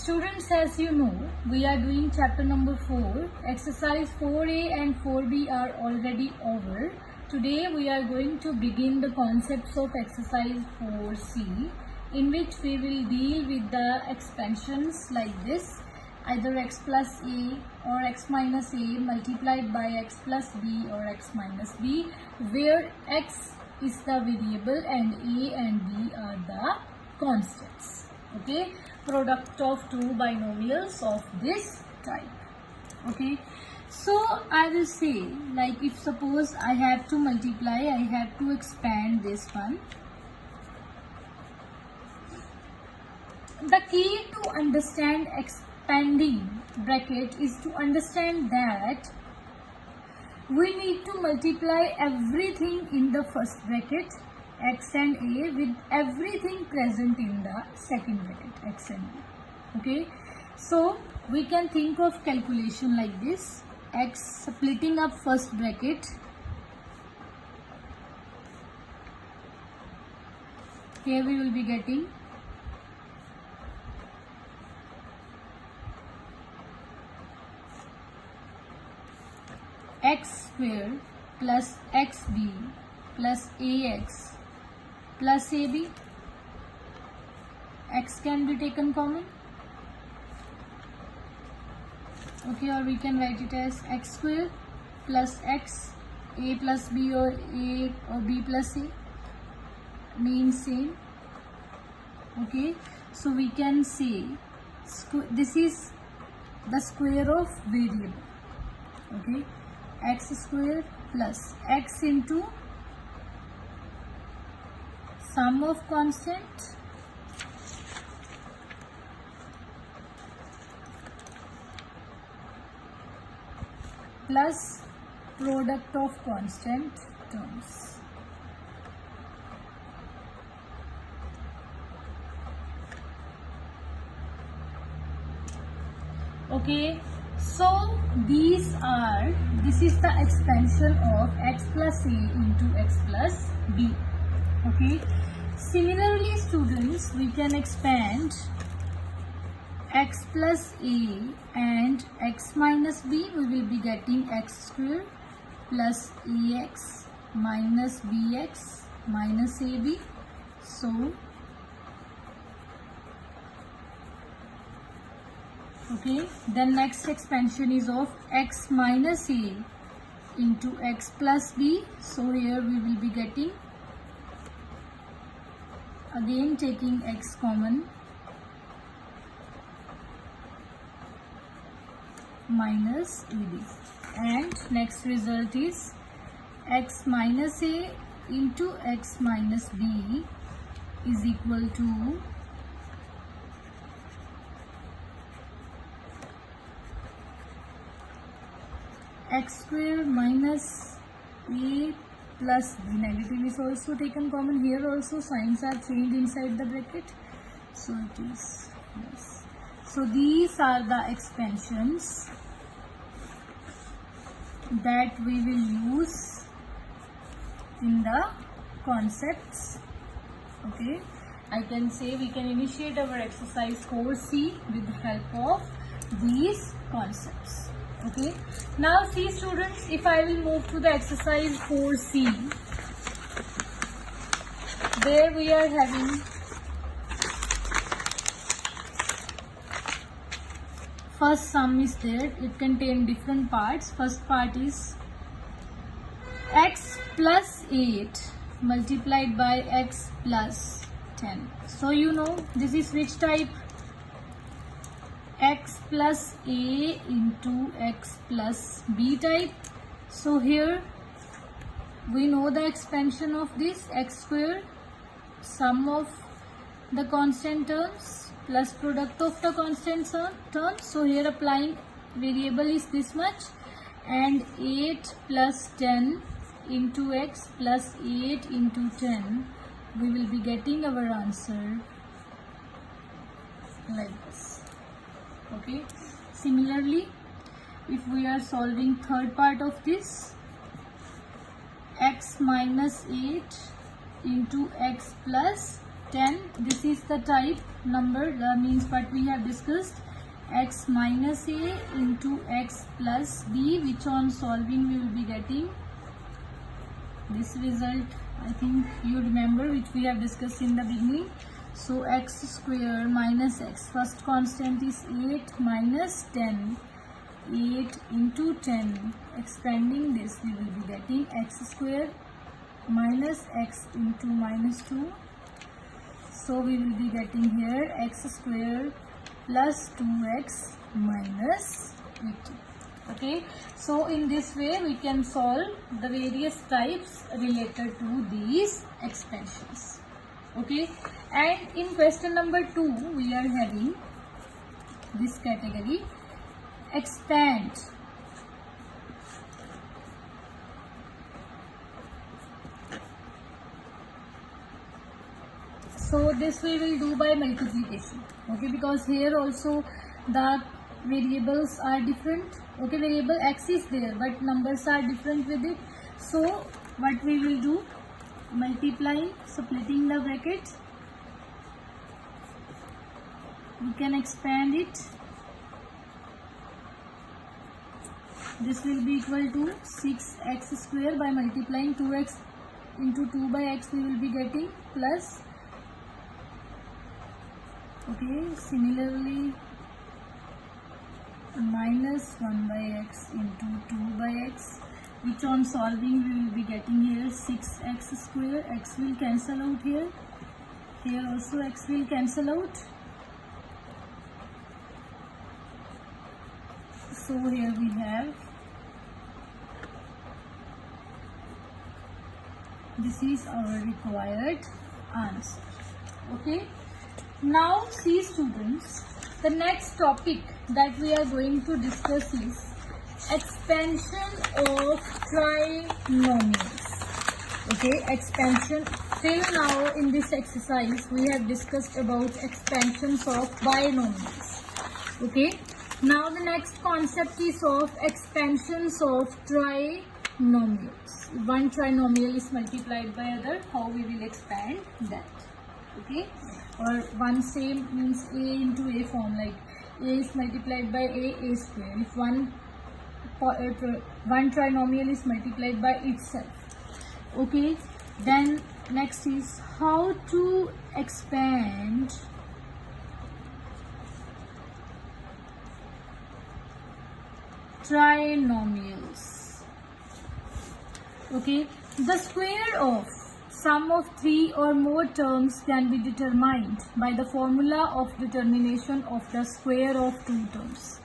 Students, as you know, we are doing chapter number 4. Exercise 4A and 4B are already over. Today we are going to begin the concepts of exercise 4C, in which we will deal with the expansions like this, either x plus a or x minus a multiplied by x plus b or x minus b, where x is the variable and a and b are the constants. Okay, product of two binomials of this type. Okay, so I will say, like, if suppose I have to multiply, I have to expand this one. The key to understand expanding bracket is to understand that we need to multiply everything in the first bracket, x and a, with everything present in the second bracket, x and b. Okay, so we can think of calculation like this: x splitting up first bracket, here we will be getting x square plus xb plus ax plus ab. X can be taken common, okay, or we can write it as x square plus x, a plus b or a or b plus a means same. Okay, so we can say this is the square of variable. Okay, x square plus x into sum of constant plus product of constant terms. Okay, so this is the expansion of x plus a into x plus b. Okay, similarly students, we can expand x plus a and x minus b. We will be getting x square plus ax minus bx minus ab. So okay, then next expansion is of x minus a into x plus b. So here we will be getting, again taking x common, minus ab, and next result is x minus a into x minus b is equal to x square minus a plus b. Negative is also taken common. Here also signs are changed inside the bracket, so it is yes. So these are the expansions that we will use in the concepts. Okay, I can say we can initiate our exercise 4C with the help of these concepts. Okay, now see students, if I will move to the exercise 4C, there we are having first sum is there. It contains different parts. First part is x plus 8 multiplied by x plus 10. So you know this is which type? X plus a into x plus b type. So here we know the expansion of this: x square, sum of the constant terms plus product of the constant terms. So here applying variable is this much, and 8 plus 10 into x plus 8 into 10, we will be getting our answer like this. Okay, similarly, if we are solving third part of this, x minus 8 into x plus 10. This is the type number, means what we have discussed, x minus a into x plus b, which on solving we will be getting this result. I think you remember, which we have discussed in the beginning. So x square minus x, first constant is 8 minus 10, 8 into 10, expanding this we will be getting x square minus x into minus 2. So we will be getting here x square plus 2x minus 18. Okay, so in this way we can solve the various types related to these expansions. Okay, and in question number 2 we are having this category, expand. So this we will do by multiplication. Okay, because here also the variables are different. Okay, variable x is there but numbers are different with it. So what we will do, multiplying, splitting the bracket, we can expand it. This will be equal to 6x square. By multiplying 2x into 2 by x we will be getting plus, okay, similarly minus 1 by x into 2 by x, which on solving we will be getting here 6x square. X will cancel out here, here also x will cancel out. So here we have, this is our required answer. Okay, now see students, the next topic that we are going to discuss is expansion of trinomials. Okay, expansion. Till now in this exercise we have discussed about expansions of binomials. Okay, now the next concept is of expansions of trinomials. One trinomial is multiplied by other, how we will expand that. Okay, or one same means a into a form, like a is multiplied by a square. If one trinomial is multiplied by itself. Okay, then next is how to expand trinomials. Okay, the square of sum of 3 or more terms can be determined by the formula of determination of the square of 2 terms.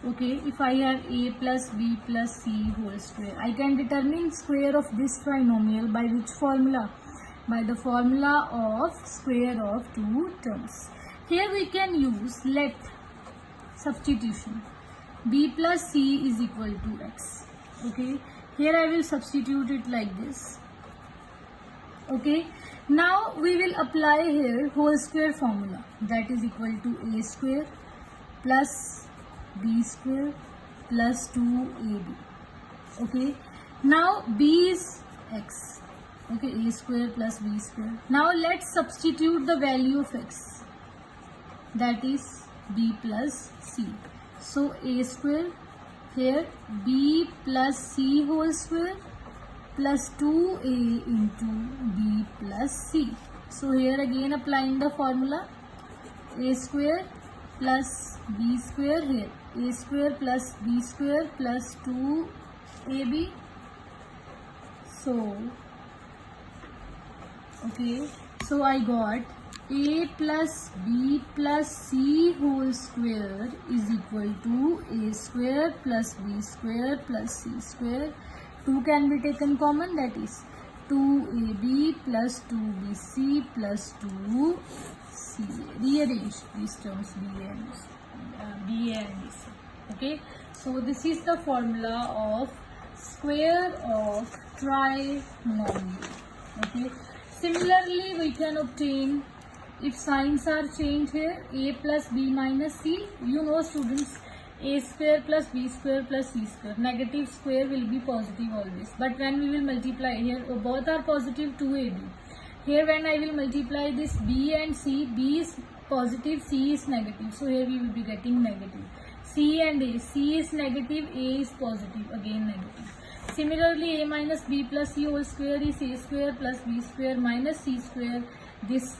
Okay, if I have a plus b plus c whole square, I can determine square of this trinomial by which formula? By the formula of square of 2 terms. Here we can use let substitution. B plus c is equal to x. Okay, here I will substitute it like this. Okay, now we will apply here whole square formula, that is equal to a square plus b square plus 2ab. Okay, now b is x. Okay, a square plus b square. Now let's substitute the value of x, that is b plus c. So a square, here b plus c whole square plus 2a into b plus c. So here again applying the formula, a square plus b square, here a square plus b square plus 2ab. So okay, so I got a plus b plus c whole square is equal to a square plus b square plus c square. 2 can be taken common, that is 2ab plus 2bc plus 2ca. Rearrange these terms, b and c. Okay, so this is the formula of square of trinomial. Okay, similarly we can obtain, if signs are changed here, a plus b minus c, you know students, a square plus b square plus c square, negative square will be positive always, but when we will multiply here both are positive, 2ab. Here when I will multiply this B and C, B is positive, C is negative. So here we will be getting negative. C and A, C is negative, A is positive, again negative. Similarly, A minus B plus C whole square is A square plus B square minus C square. This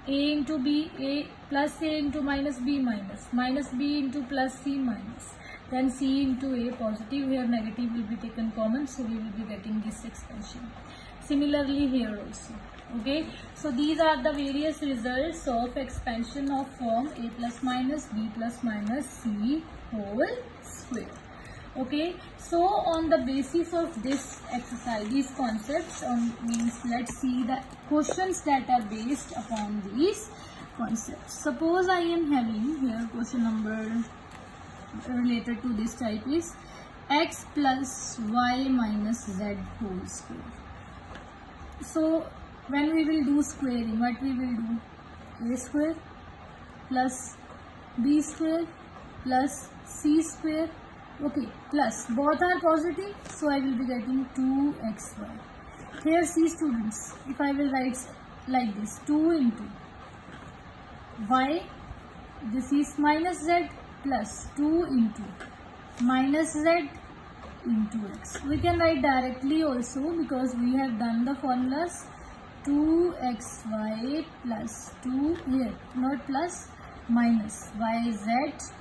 A into B, A plus A into minus B minus B into plus C minus. Then C into A positive, here negative will be taken common, so we will be getting this expansion. Similarly here also. Okay, so these are the various results of expansion of form A plus minus B plus minus C whole square. Okay, so on the basis of this exercise, these concepts, means let's see the questions that are based upon these concepts. Suppose I am having here question number related to this type is x plus y minus z whole square. So when we will do squaring, what we will do? A square plus b square plus c square. Okay, plus both are positive, so I will be getting 2xy. Here see students, if I will write like this, 2 into y, this is minus z, plus 2 into minus z into x. We can write directly also because we have done the formulas. 2xy plus 2 here, not plus, minus yz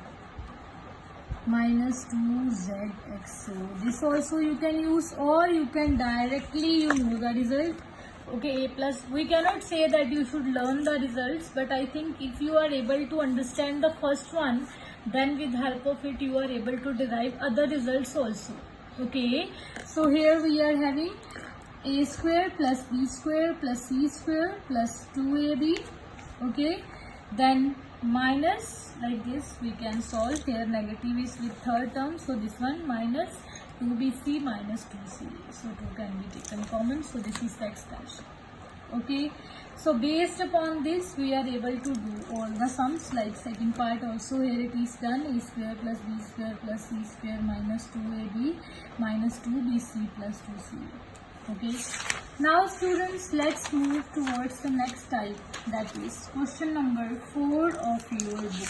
minus 2zx. So this also you can use, or you can directly the result. Okay, A plus, we cannot say that you should learn the results, but I think if you are able to understand the first one, then with help of it you are able to derive other results also. Okay, so here we are having a square plus b square plus c square plus 2ab. Okay, then minus, like this we can solve. Here negative is with third term, so this one minus 2bc minus 2c, so 2 can be taken common, so this is the expansion. Okay, so based upon this we are able to do all the sums. Like second part also, here it is done. A square plus b square plus c square minus 2ab minus 2bc plus 2c. Okay, now students, let's move towards the next type, that is question number 4 of your book.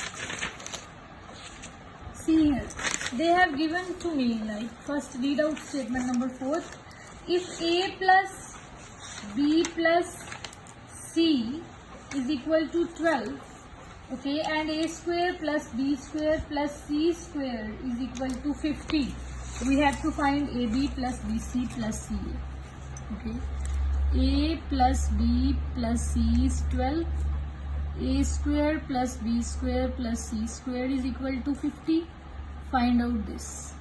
See here, they have given to me, like, first read out statement number 4. If a plus b plus c is equal to 12, okay, and a square plus b square plus c square is equal to 50, we have to find ab plus bc plus ca. Okay, a plus b plus c is 12, a square plus b square plus c square is equal to 50. Find out this.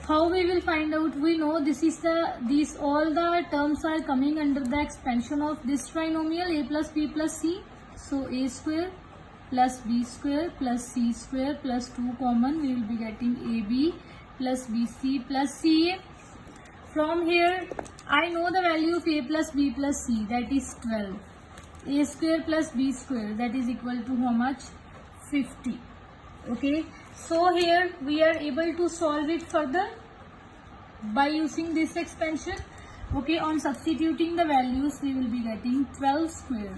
How we will find out? We know this is these all the terms are coming under the expansion of this trinomial a plus b plus c. So a square plus b square plus c square plus 2 common, we will be getting ab plus bc plus ca. From here, I know the value of a plus b plus c, that is 12. A square plus b square, that is equal to how much? 50. Okay, so here we are able to solve it further by using this expansion. Okay, on substituting the values, we will be getting 12 square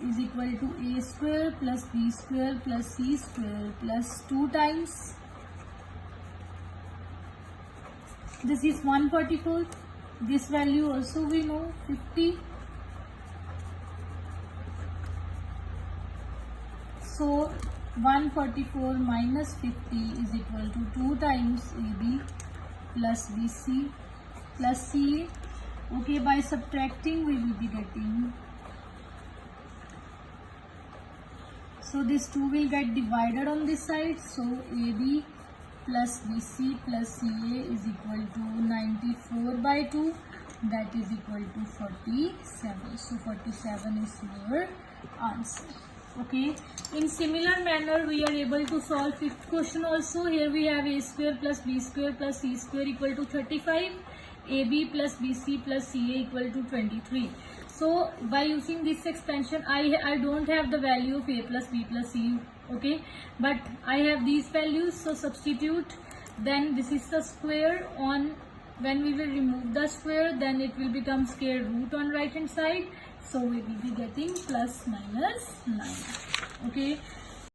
is equal to a square plus b square plus c square plus 2 times. This is 144. This value also we know, 50. So 144 minus 50 is equal to 2 times AB plus BC plus CA. Okay, by subtracting we will be getting, so this 2 will get divided on this side, so AB plus BC plus CA is equal to 94 by 2, that is equal to 47. So 47 is your answer. Okay, in similar manner we are able to solve fifth question also. Here we have a square plus b square plus c square equal to 35, ab plus bc plus ca equal to 23. So by using this expansion, I don't have the value of a plus b plus c, okay, but I have these values, so substitute. Then this is the square on when we will remove the square, then it will become square root on right hand side. So we will be getting plus minus 9. Okay.